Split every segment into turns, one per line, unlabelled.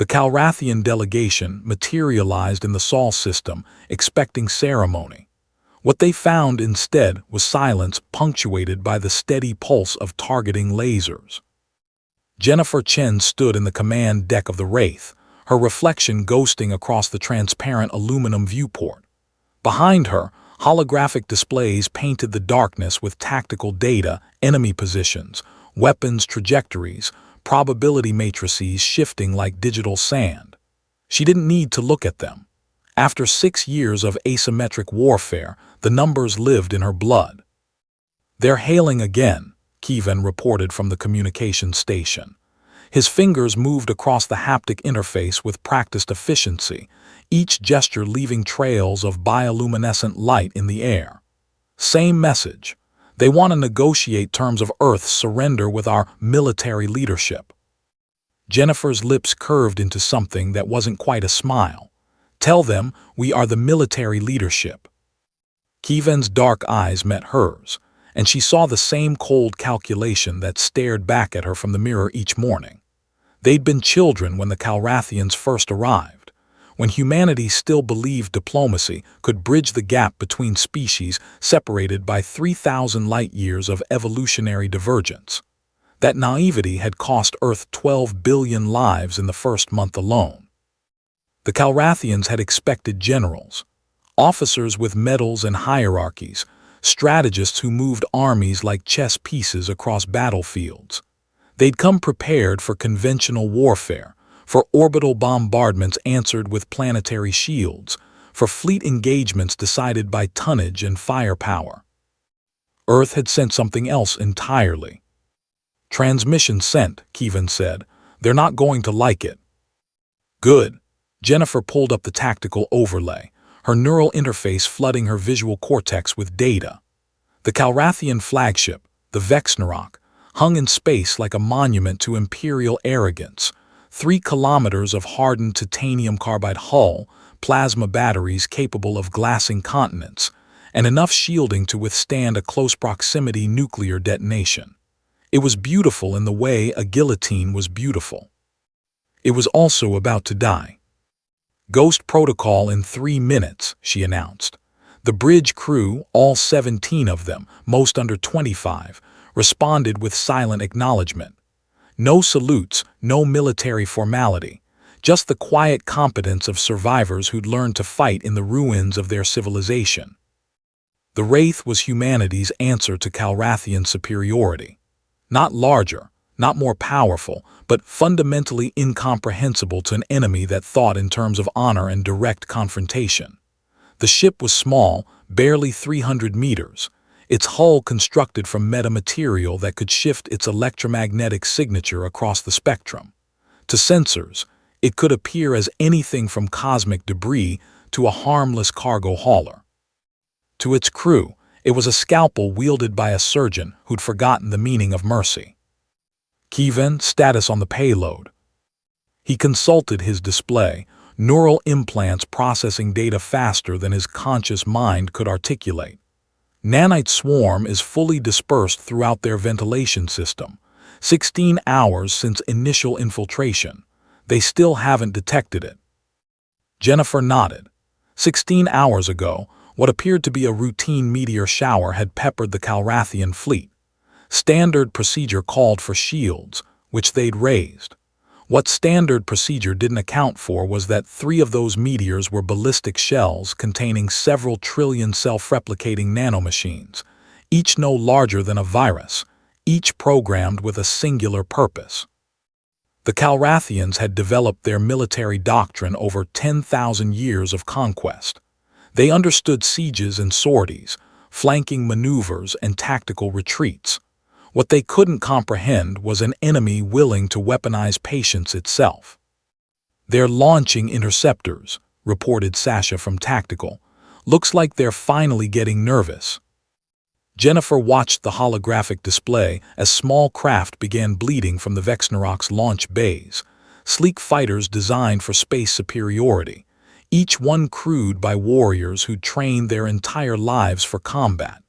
The Calrathian delegation materialized in the Sol system, expecting ceremony. What they found instead was silence punctuated by the steady pulse of targeting lasers. Jennifer Chen stood in the command deck of the Wraith, her reflection ghosting across the transparent aluminum viewport. Behind her, holographic displays painted the darkness with tactical data, enemy positions, weapons trajectories, probability matrices shifting like digital sand. She didn't need to look at them. After 6 years of asymmetric warfare, the numbers lived in her blood. "They're hailing again," Kevin reported from the communications station. His fingers moved across the haptic interface with practiced efficiency, each gesture leaving trails of bioluminescent light in the air. Same message. They want to negotiate terms of Earth's surrender with our military leadership. Jennifer's lips curved into something that wasn't quite a smile. "Tell them we are the military leadership." Kevin's dark eyes met hers, and she saw the same cold calculation that stared back at her from the mirror each morning. They'd been children when the Calrathians first arrived, when humanity still believed diplomacy could bridge the gap between species separated by 3,000 light-years of evolutionary divergence. That naivety had cost Earth 12 billion lives in the first month alone. The Calrathians had expected generals, officers with medals and hierarchies, strategists who moved armies like chess pieces across battlefields. They'd come prepared for conventional warfare, for orbital bombardments answered with planetary shields, for fleet engagements decided by tonnage and firepower. Earth had sent something else entirely. "Transmission sent," Kevin said. "They're not going to like it." "Good." Jennifer pulled up the tactical overlay, her neural interface flooding her visual cortex with data. The Calrathian flagship, the Vexnarok, hung in space like a monument to imperial arrogance. 3 kilometers of hardened titanium carbide hull, plasma batteries capable of glassing continents, and enough shielding to withstand a close proximity nuclear detonation. It was beautiful in the way a guillotine was beautiful. It was also about to die. "Ghost protocol in 3 minutes, she announced. The bridge crew, all 17 of them, most under 25, responded with silent acknowledgement. No salutes, no military formality, just the quiet competence of survivors who'd learned to fight in the ruins of their civilization. The Wraith was humanity's answer to Calrathian superiority. Not larger, not more powerful, but fundamentally incomprehensible to an enemy that thought in terms of honor and direct confrontation. The ship was small, barely 300 meters, its hull constructed from metamaterial that could shift its electromagnetic signature across the spectrum. To sensors, it could appear as anything from cosmic debris to a harmless cargo hauler. To its crew, it was a scalpel wielded by a surgeon who'd forgotten the meaning of mercy. "Kevin, status on the payload." He consulted his display, neural implants processing data faster than his conscious mind could articulate. "Nanite swarm is fully dispersed throughout their ventilation system. 16 hours since initial infiltration. They still haven't detected it." Jennifer nodded. 16 hours ago, what appeared to be a routine meteor shower had peppered the Calrathian fleet. Standard procedure called for shields, which they'd raised. What standard procedure didn't account for was that 3 of those meteors were ballistic shells containing several trillion self-replicating nanomachines, each no larger than a virus, each programmed with a singular purpose. The Calrathians had developed their military doctrine over 10,000 years of conquest. They understood sieges and sorties, flanking maneuvers and tactical retreats. What they couldn't comprehend was an enemy willing to weaponize patience itself. "They're launching interceptors," reported Sasha from Tactical. "Looks like they're finally getting nervous." Jennifer watched the holographic display as small craft began bleeding from the Vexnarok's launch bays, sleek fighters designed for space superiority, each one crewed by warriors who'd trained their entire lives for combat.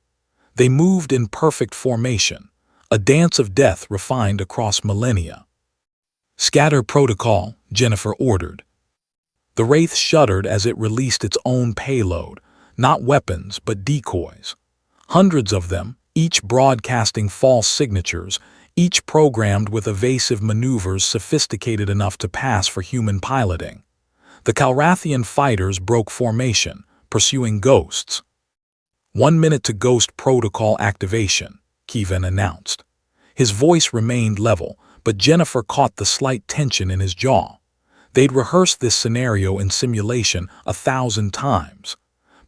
They moved in perfect formation, a dance of death refined across millennia. Scatter protocol, Jennifer ordered. The Wraith shuddered as it released its own payload, not weapons but decoys. Hundreds of them, each broadcasting false signatures, each programmed with evasive maneuvers sophisticated enough to pass for human piloting. The Calrathian fighters broke formation, pursuing ghosts. 1 minute to ghost protocol activation, Kevin announced. His voice remained level, but Jennifer caught the slight tension in his jaw. They'd rehearsed this scenario in simulation 1,000 times.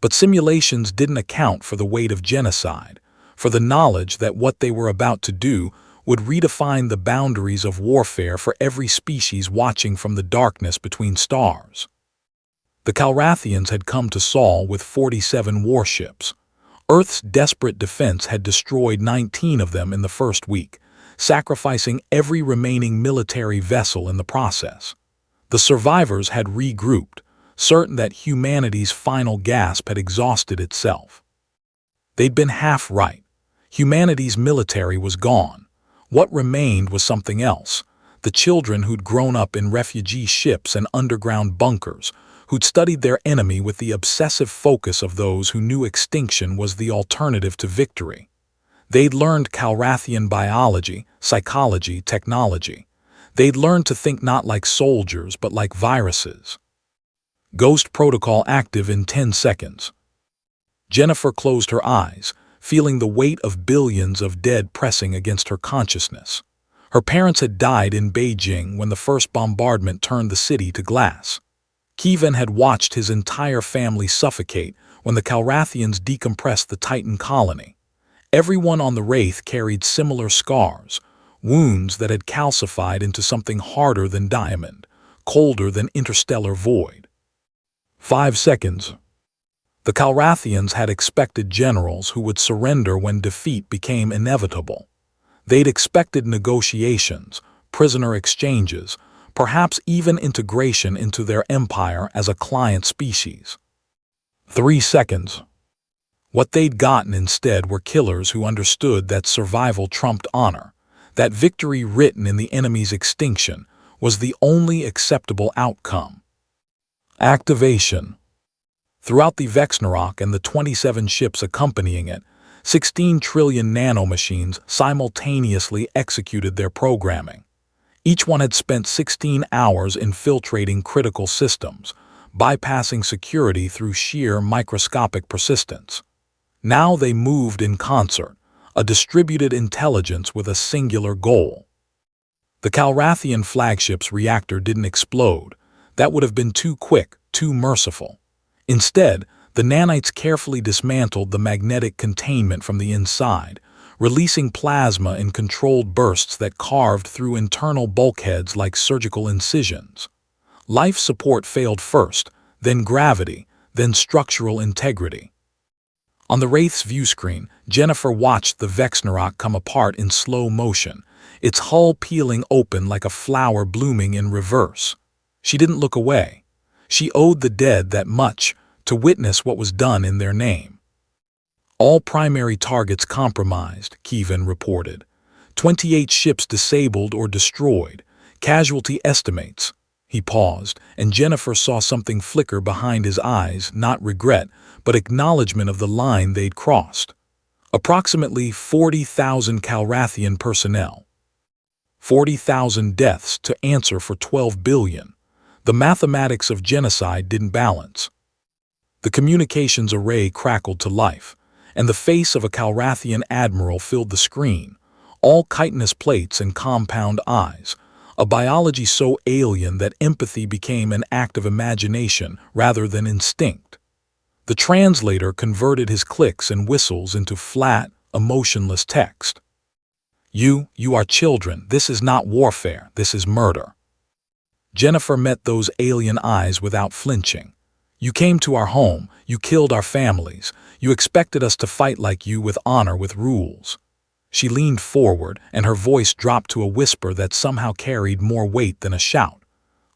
But simulations didn't account for the weight of genocide, for the knowledge that what they were about to do would redefine the boundaries of warfare for every species watching from the darkness between stars. The Calrathians had come to Sol with 47 warships. Earth's desperate defense had destroyed 19 of them in the first week, sacrificing every remaining military vessel in the process. The survivors had regrouped, certain that humanity's final gasp had exhausted itself. They'd been half right. Humanity's military was gone. What remained was something else. The children who'd grown up in refugee ships and underground bunkers, who'd studied their enemy with the obsessive focus of those who knew extinction was the alternative to victory. They'd learned Calrathian biology, psychology, technology. They'd learned to think not like soldiers but like viruses. Ghost protocol active in 10 seconds. Jennifer closed her eyes, feeling the weight of billions of dead pressing against her consciousness. Her parents had died in Beijing when the first bombardment turned the city to glass. Kevin had watched his entire family suffocate when the Calrathians decompressed the Titan colony. Everyone on the Wraith carried similar scars, wounds that had calcified into something harder than diamond, colder than interstellar void. 5 seconds. The Calrathians had expected generals who would surrender when defeat became inevitable. They'd expected negotiations, prisoner exchanges, perhaps even integration into their empire as a client species. 3 seconds. What they'd gotten instead were killers who understood that survival trumped honor, that victory written in the enemy's extinction was the only acceptable outcome. Activation. Throughout the Vexnarok and the 27 ships accompanying it, 16 trillion nanomachines simultaneously executed their programming. Each one had spent 16 hours infiltrating critical systems, bypassing security through sheer microscopic persistence. Now they moved in concert, a distributed intelligence with a singular goal. The Calrathian flagship's reactor didn't explode. That would have been too quick, too merciful. Instead, the nanites carefully dismantled the magnetic containment from the inside, releasing plasma in controlled bursts that carved through internal bulkheads like surgical incisions. Life support failed first, then gravity, then structural integrity. On the Wraith's viewscreen, Jennifer watched the Vexnarok come apart in slow motion, its hull peeling open like a flower blooming in reverse. She didn't look away. She owed the dead that much to witness what was done in their name. All primary targets compromised, Kevin reported. 28 ships disabled or destroyed. Casualty estimates. He paused, and Jennifer saw something flicker behind his eyes, not regret, but acknowledgement of the line they'd crossed. Approximately 40,000 Calrathian personnel. 40,000 deaths to answer for 12 billion. The mathematics of genocide didn't balance. The communications array crackled to life, and the face of a Calrathian admiral filled the screen, all chitinous plates and compound eyes, a biology so alien that empathy became an act of imagination rather than instinct. The translator converted his clicks and whistles into flat, emotionless text. You are children. This is not warfare. This is murder. Jennifer met those alien eyes without flinching. You came to our home. You killed our families. You expected us to fight like you with honor, with rules. She leaned forward, and her voice dropped to a whisper that somehow carried more weight than a shout.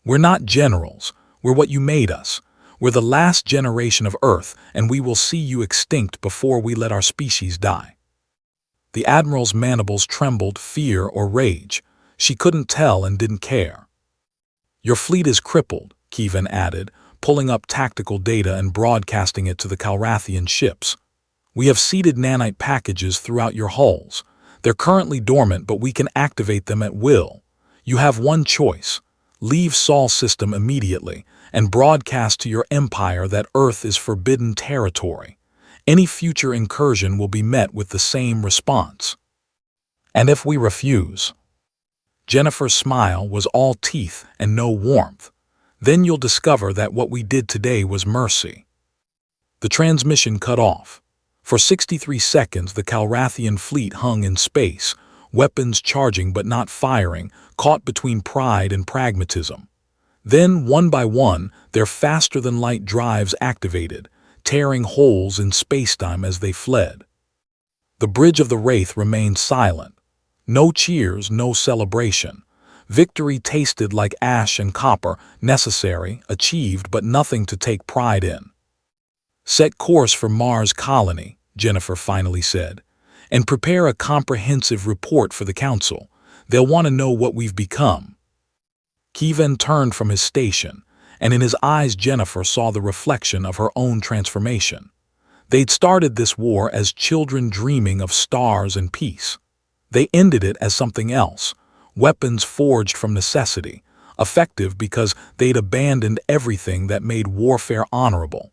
We're not generals. We're what you made us. We're the last generation of Earth, and we will see you extinct before we let our species die. The Admiral's mandibles trembled, fear or rage. She couldn't tell and didn't care. Your fleet is crippled, Kievan added, pulling up tactical data and broadcasting it to the Calrathian ships. We have seeded nanite packages throughout your hulls. They're currently dormant, but we can activate them at will. You have one choice. Leave Sol system immediately and broadcast to your empire that Earth is forbidden territory. Any future incursion will be met with the same response. And if we refuse? Jennifer's smile was all teeth and no warmth. Then you'll discover that what we did today was mercy. The transmission cut off. For 63 seconds, the Calrathian fleet hung in space, weapons charging but not firing, caught between pride and pragmatism. Then, one by one, their faster-than-light drives activated, tearing holes in spacetime as they fled. The bridge of the Wraith remained silent. No cheers, no celebration. Victory tasted like ash and copper, necessary, achieved, but nothing to take pride in. Set course for Mars colony, Jennifer finally said, and prepare a comprehensive report for the Council. They'll want to know what we've become. Kievan turned from his station, and in his eyes Jennifer saw the reflection of her own transformation. They'd started this war as children dreaming of stars and peace. They ended it as something else, weapons forged from necessity, effective because they'd abandoned everything that made warfare honorable.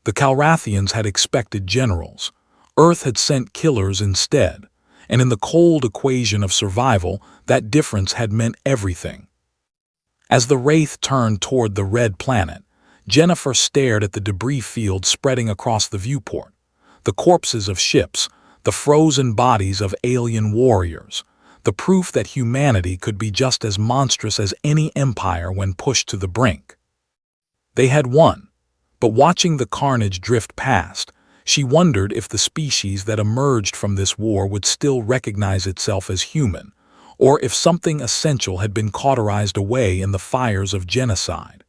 The Calrathians had expected generals. Earth had sent killers instead, and in the cold equation of survival, that difference had meant everything. As the Wraith turned toward the red planet, Jennifer stared at the debris field spreading across the viewport, the corpses of ships, the frozen bodies of alien warriors, the proof that humanity could be just as monstrous as any empire when pushed to the brink. They had won, but watching the carnage drift past, she wondered if the species that emerged from this war would still recognize itself as human, or if something essential had been cauterized away in the fires of genocide.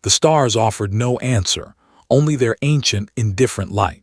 The stars offered no answer, only their ancient, indifferent light.